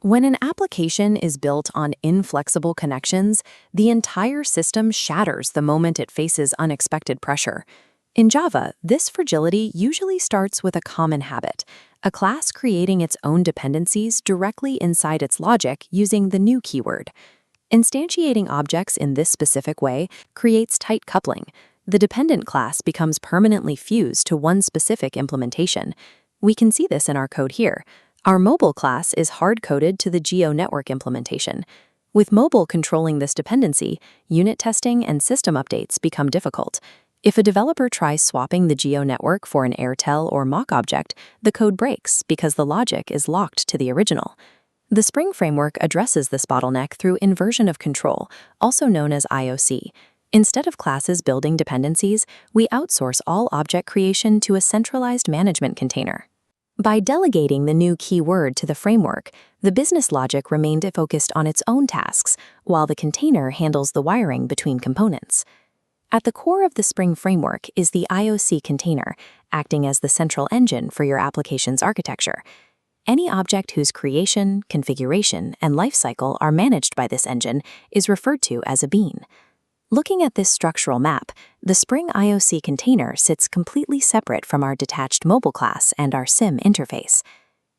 When an application is built on inflexible connections, the entire system shatters the moment it faces unexpected pressure. In Java, this fragility usually starts with a common habit, a class creating its own dependencies directly inside its logic using the new keyword. Instantiating objects in this specific way creates tight coupling. The dependent class becomes permanently fused to one specific implementation. We can see this in our code here. Our mobile class is hard-coded to the Geo network implementation. With mobile controlling this dependency, unit testing and system updates become difficult. If a developer tries swapping the Geo network for an Airtel or Mock object, the code breaks because the logic is locked to the original. The Spring framework addresses this bottleneck through inversion of control, also known as IoC. Instead of classes building dependencies, we outsource all object creation to a centralized management container. By delegating the new keyword to the framework, the business logic remained focused on its own tasks, while the container handles the wiring between components. At the core of the Spring framework is the IoC container, acting as the central engine for your application's architecture. Any object whose creation, configuration, and lifecycle are managed by this engine is referred to as a bean. Looking at this structural map, the Spring IoC container sits completely separate from our detached mobile class and our SIM interface.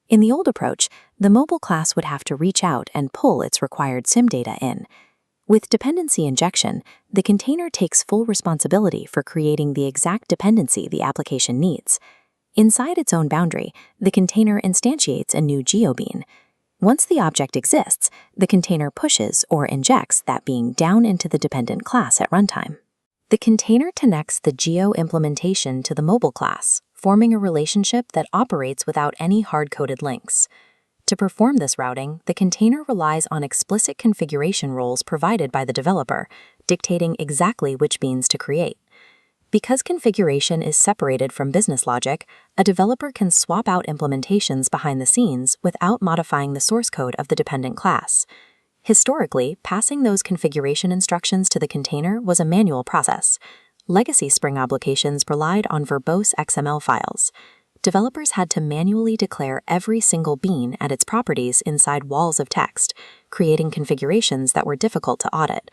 In the old approach, the mobile class would have to reach out and pull its required SIM data in. With dependency injection, the container takes full responsibility for creating the exact dependency the application needs. Inside its own boundary, the container instantiates a new GeoBean. Once the object exists, the container pushes or injects that being down into the dependent class at runtime. The container connects the Geo implementation to the mobile class, forming a relationship that operates without any hard-coded links. To perform this routing, the container relies on explicit configuration roles provided by the developer, dictating exactly which beans to create. Because configuration is separated from business logic, a developer can swap out implementations behind the scenes without modifying the source code of the dependent class. Historically, passing those configuration instructions to the container was a manual process. Legacy Spring applications relied on verbose XML files. Developers had to manually declare every single bean and its properties inside walls of text, creating configurations that were difficult to audit.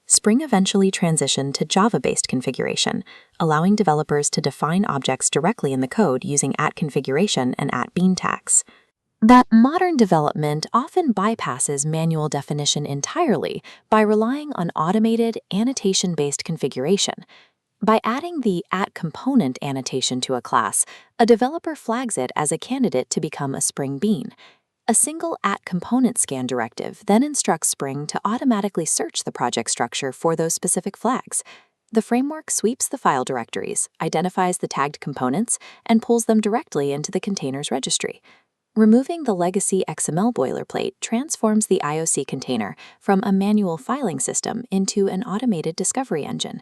Spring eventually transitioned to Java-based configuration, allowing developers to define objects directly in the code using @configuration and @bean tags. That modern development often bypasses manual definition entirely by relying on automated, annotation-based configuration. By adding the @component annotation to a class, a developer flags it as a candidate to become a Spring bean. A single @component scan directive then instructs Spring to automatically search the project structure for those specific flags. The framework sweeps the file directories, identifies the tagged components, and pulls them directly into the container's registry. Removing the legacy XML boilerplate transforms the IoC container from a manual filing system into an automated discovery engine.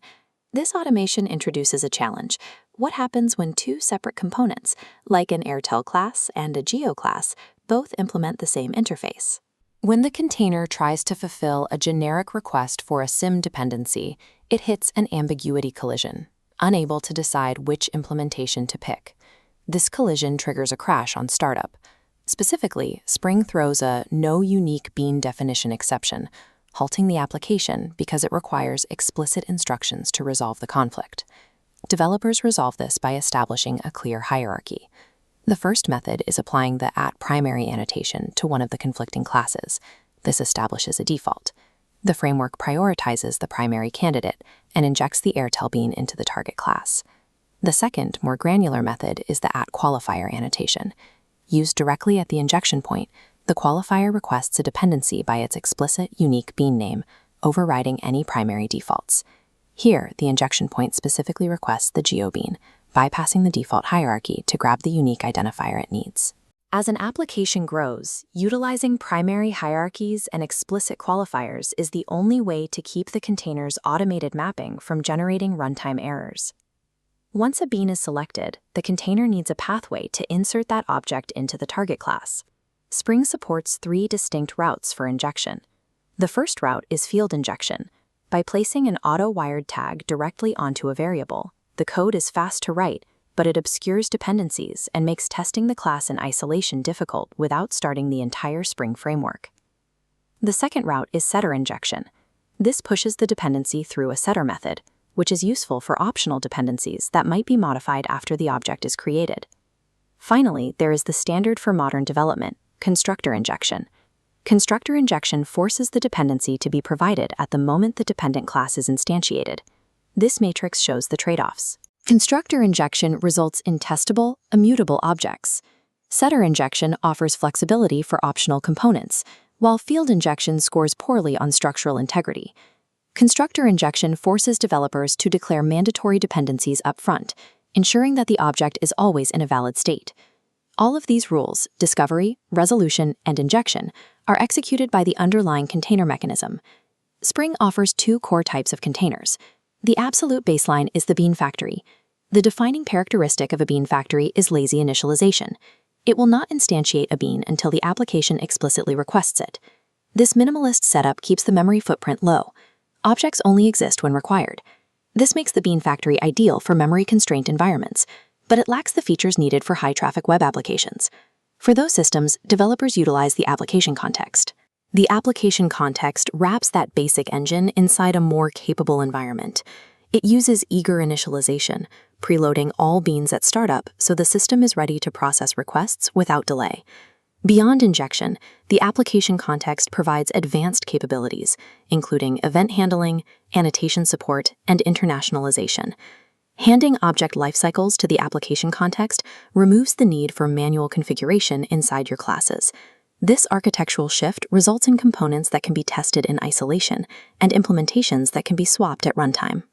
This automation introduces a challenge. What happens when two separate components, like an Airtel class and a Geo class, both implement the same interface? When the container tries to fulfill a generic request for a SIM dependency, it hits an ambiguity collision, unable to decide which implementation to pick. This collision triggers a crash on startup. Specifically, Spring throws a no unique bean definition exception, halting the application because it requires explicit instructions to resolve the conflict. Developers resolve this by establishing a clear hierarchy. The first method is applying the @primary annotation to one of the conflicting classes. This establishes a default. The framework prioritizes the primary candidate and injects the Airtel bean into the target class. The second, more granular method is the @qualifier annotation. Used directly at the injection point, the qualifier requests a dependency by its explicit, unique bean name, overriding any primary defaults. Here, the injection point specifically requests the GeoBean, bypassing the default hierarchy to grab the unique identifier it needs. As an application grows, utilizing primary hierarchies and explicit qualifiers is the only way to keep the container's automated mapping from generating runtime errors. Once a bean is selected, the container needs a pathway to insert that object into the target class. Spring supports 3 distinct routes for injection. The first route is field injection. By placing an auto-wired tag directly onto a variable, the code is fast to write, but it obscures dependencies and makes testing the class in isolation difficult without starting the entire Spring framework. The second route is setter injection. This pushes the dependency through a setter method, which is useful for optional dependencies that might be modified after the object is created. Finally, there is the standard for modern development, constructor injection. Constructor injection forces the dependency to be provided at the moment the dependent class is instantiated. This matrix shows the trade-offs. Constructor injection results in testable, immutable objects. Setter injection offers flexibility for optional components, while field injection scores poorly on structural integrity. Constructor injection forces developers to declare mandatory dependencies up front, ensuring that the object is always in a valid state. All of these rules, discovery, resolution, and injection, are executed by the underlying container mechanism. Spring offers two core types of containers. The absolute baseline is the bean factory. The defining characteristic of a bean factory is lazy initialization. It will not instantiate a bean until the application explicitly requests it. This minimalist setup keeps the memory footprint low. Objects only exist when required. This makes the bean factory ideal for memory-constrained environments, but it lacks the features needed for high-traffic web applications. For those systems, developers utilize the application context. The application context wraps that basic engine inside a more capable environment. It uses eager initialization, preloading all beans at startup so the system is ready to process requests without delay. Beyond injection, the application context provides advanced capabilities, including event handling, annotation support, and internationalization. Handing object lifecycles to the application context removes the need for manual configuration inside your classes. This architectural shift results in components that can be tested in isolation and implementations that can be swapped at runtime.